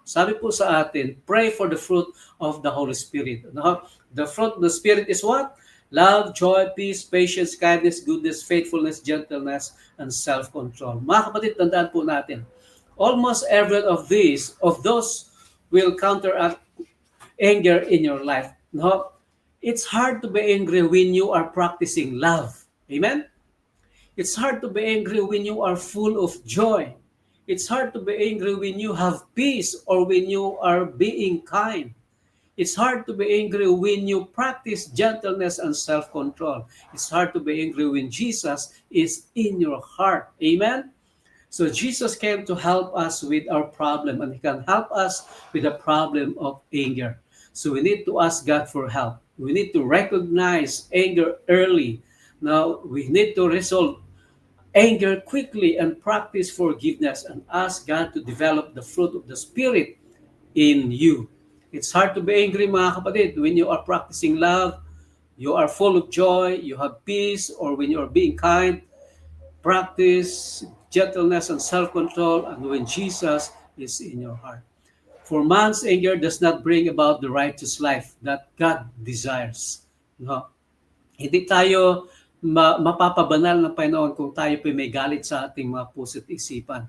Sabi po sa atin, pray for the fruit of the Holy Spirit. No? The fruit of the Spirit is what? Love, joy, peace, patience, kindness, goodness, faithfulness, gentleness, and self-control. Mga kapatid, tandaan po natin, almost every of those will counteract anger in your life. No? It's hard to be angry when you are practicing love. Amen? It's hard to be angry when you are full of joy. It's hard to be angry when you have peace or when you are being kind. It's hard to be angry when you practice gentleness and self-control. It's hard to be angry when Jesus is in your heart. Amen? So Jesus came to help us with our problem, and He can help us with the problem of anger. So we need to ask God for help. We need to recognize anger early. Now, we need to resolve anger quickly and practice forgiveness and ask God to develop the fruit of the Spirit in you. It's hard to be angry, mga kapatid, when you are practicing love, you are full of joy, you have peace, or when you are being kind, practice gentleness and self-control, and when Jesus is in your heart. For man's anger does not bring about the righteous life that God desires. No? Hindi tayo mapapabanal ng Panginoon kung tayo pa may galit sa ating mga puso at isipan.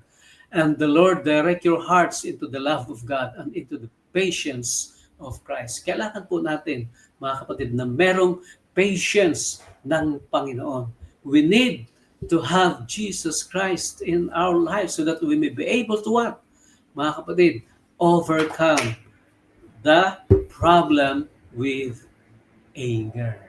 And the Lord direct your hearts into the love of God and into the patience of Christ. Kailangan po natin, mga kapatid, na merong patience ng Panginoon. We need to have Jesus Christ in our lives so that we may be able to what? Mga kapatid, overcome the problem with anger.